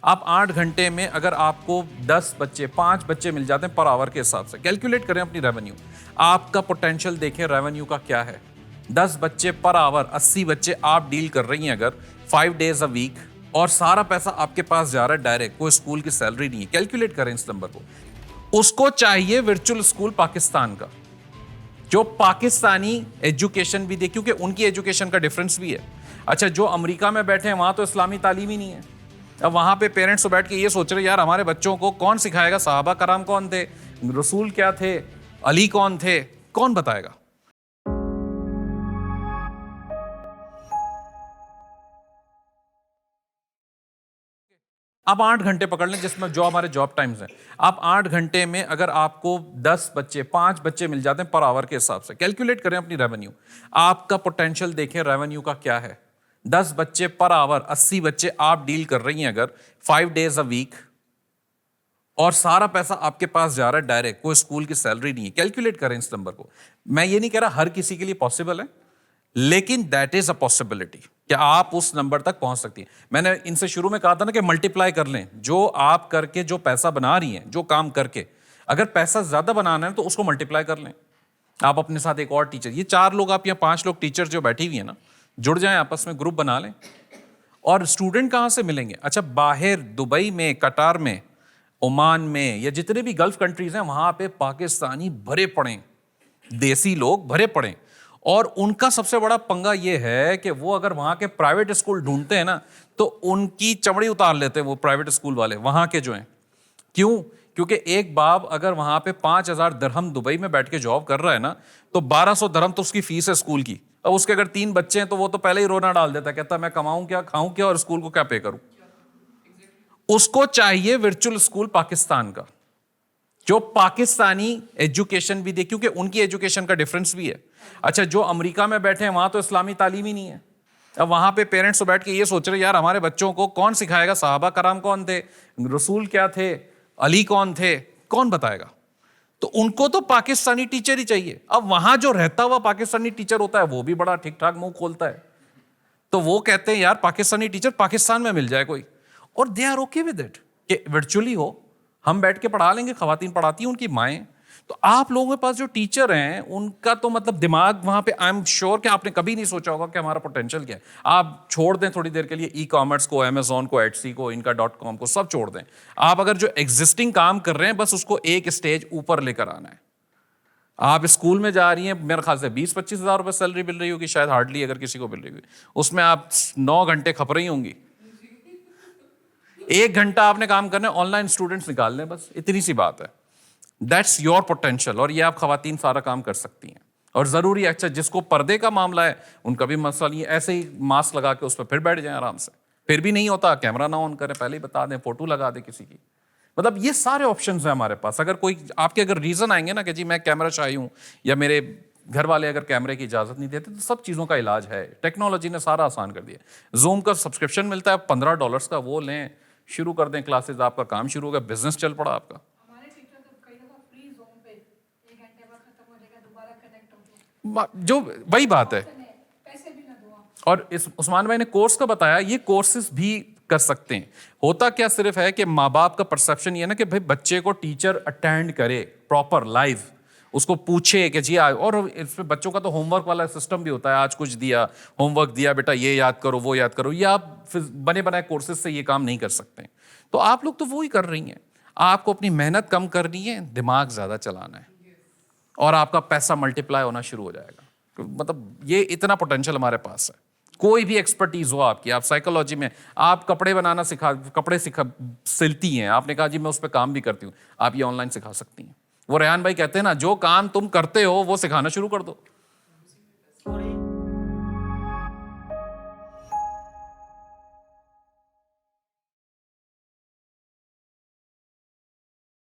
आप 8 घंटे में अगर आपको 10 बच्चे 5 बच्चे मिल जाते हैं पर आवर के हिसाब से, कैलकुलेट करें अपनी रेवेन्यू, आपका पोटेंशियल देखें रेवेन्यू का क्या है। 10 बच्चे पर आवर, 80 बच्चे आप डील कर रही हैं अगर 5 डेज अ वीक, और सारा पैसा आपके पास जा रहा है डायरेक्ट, कोई स्कूल की सैलरी नहीं है। कैलकुलेट करें इस नंबर को। उसको चाहिए वर्चुअल स्कूल पाकिस्तान का, जो पाकिस्तानी एजुकेशन भी दे, क्योंकि उनकी एजुकेशन का डिफरेंस भी है। अच्छा, जो अमेरिका में बैठे हैं वहां तो इस्लामी तालीम ही नहीं है। अब वहां पे पेरेंट्स तो बैठ के ये सोच रहे यार हमारे बच्चों को कौन सिखाएगा, साहबा कराम कौन थे, रसूल क्या थे, अली कौन थे, कौन बताएगा। आप 8 घंटे पकड़ लें जिसमें जो हमारे जॉब टाइम्स हैं। आप 8 घंटे में अगर आपको 10 बच्चे 5 बच्चे मिल जाते हैं पर आवर के हिसाब से, कैलकुलेट करें अपनी रेवेन्यू, आपका पोटेंशियल देखें रेवेन्यू का क्या है। 10 बच्चे पर आवर, 80 बच्चे आप डील कर रही हैं अगर 5 डेज अ वीक, और सारा पैसा आपके पास जा रहा है डायरेक्ट, कोई स्कूल की सैलरी नहीं है। कैलकुलेट करें इस नंबर को। मैं ये नहीं कह रहा हर किसी के लिए पॉसिबल है, लेकिन दैट इज अ पॉसिबिलिटी कि आप उस नंबर तक पहुंच सकती हैं। मैंने इनसे शुरू में कहा था ना कि मल्टीप्लाई कर लें, जो आप करके जो पैसा बना रही हैं, जो काम करके, अगर पैसा ज्यादा बनाना है तो उसको मल्टीप्लाई कर लें। आप अपने साथ एक और टीचर, ये 4 लोग आप या 5 लोग टीचर जो बैठी हुई है ना, जुड़ जाएं, आपस में ग्रुप बना लें। और स्टूडेंट कहां से मिलेंगे? अच्छा, बाहर दुबई में, कटार में, ओमान में, या जितने भी गल्फ कंट्रीज हैं वहां पे पाकिस्तानी भरे पड़े, देसी लोग भरे पड़े। और उनका सबसे बड़ा पंगा ये है कि वो अगर वहां के प्राइवेट स्कूल ढूंढते हैं ना तो उनकी चमड़ी उतार लेते हैं वो प्राइवेट स्कूल वाले वहां के जो हैं। क्यों? क्योंकि एक बाप अगर वहां पे 5,000 दिरहम दुबई में बैठ के जॉब कर रहा है ना, तो 1,200 दिरहम तो उसकी फीस है स्कूल की। अब उसके अगर 3 बच्चे हैं तो वो तो पहले ही रोना डाल देता है, कहता मैं कमाऊं क्या, खाऊं क्या, और स्कूल को क्या पे करूं। उसको चाहिए वर्चुअल स्कूल पाकिस्तान का, जो पाकिस्तानी एजुकेशन भी दे, क्योंकि उनकी एजुकेशन का डिफरेंस भी है। अच्छा, जो अमेरिका में बैठे हैं वहां तो इस्लामी तालीम ही नहीं है। अब वहां पे पेरेंट्स तो बैठ के ये सोच रहे यार हमारे बच्चों को कौन सिखाएगा, साहबा कराम कौन थे, रसूल क्या थे, अली कौन थे, कौन बताएगा। तो उनको तो पाकिस्तानी टीचर ही चाहिए। अब वहां जो रहता हुआ पाकिस्तानी टीचर होता है वो भी बड़ा ठीक ठाक मुंह खोलता है, तो वो कहते हैं यार पाकिस्तानी टीचर पाकिस्तान में मिल जाए कोई, और they are okay with it कि वर्चुअली हो, हम बैठ के पढ़ा लेंगे, खवातीन पढ़ाती हैं, उनकी माएँ। तो आप लोगों के पास जो टीचर हैं उनका तो मतलब दिमाग वहां पे, आई एम श्योर कि आपने कभी नहीं सोचा होगा कि हमारा पोटेंशियल क्या है। आप छोड़ दें थोड़ी देर के लिए ई कॉमर्स को, अमेजोन को, एटसी को, इनका .com को, सब छोड़ दें। आप अगर जो एग्जिस्टिंग काम कर रहे हैं बस उसको एक स्टेज ऊपर लेकर आना है। आप स्कूल में जा रही हैं, मेरे ख्याल से 20-25 हज़ार रुपए सैलरी मिल रही होगी शायद, हार्डली, अगर किसी को मिल रही होगी। उसमें आप 9 घंटे खप रही होंगी, 1 घंटा आपने काम करना है, ऑनलाइन स्टूडेंट्स निकाल लें, बस इतनी सी बात है। दैट्स योर पोटेंशियल, और ये आप खवातीन सारा काम कर सकती हैं। और जरूरी है, अच्छा जिसको पर्दे का मामला है उनका भी मसला नहीं है, ऐसे ही मास्क लगा के उस पर फिर बैठ जाएं आराम से। फिर भी नहीं होता, कैमरा ना ऑन करें, पहले ही बता दें, फोटो लगा दें किसी की। मतलब ये सारे ऑप्शंस हैं हमारे पास। अगर कोई आपके अगर रीजन आएंगे ना कि जी मैं कैमरा शाही हूं, या मेरे घर वाले अगर कैमरे की इजाजत नहीं देते, तो सब चीजों का इलाज है। टेक्नोलॉजी ने सारा आसान कर दिया। जूम का सब्सक्रिप्शन मिलता है $15 का, वो लें, शुरू कर दें क्लासेस, आपका काम शुरू हो गया, बिजनेस चल पड़ा आपका। जो वही बात है। और इस उस्मान भाई ने कोर्स का बताया, ये कोर्सेज भी कर सकते हैं। होता क्या सिर्फ है कि माँ बाप का परसेप्शन ये ना कि भाई बच्चे को टीचर अटेंड करे प्रॉपर लाइव, उसको पूछे कि जी और इसमें बच्चों का तो होमवर्क वाला सिस्टम भी होता है, आज कुछ दिया, होमवर्क दिया, बेटा ये याद करो, वो याद करो। ये आप बने बनाए कोर्सेज से ये काम नहीं कर सकते। तो आप लोग तो वो ही कर रही हैं। आपको अपनी मेहनत कम करनी है, दिमाग ज्यादा चलाना है, और आपका पैसा मल्टीप्लाई होना शुरू हो जाएगा। मतलब ये इतना पोटेंशियल हमारे पास है। कोई भी एक्सपर्टीज हो आपकी, आप साइकोलॉजी में, आप कपड़े बनाना सिलती हैं, आपने कहा जी मैं उस पर काम भी करती हूँ, आप ये ऑनलाइन सिखा सकती हैं। वो रेहान भाई कहते हैं ना, जो काम तुम करते हो वो सिखाना शुरू कर दो।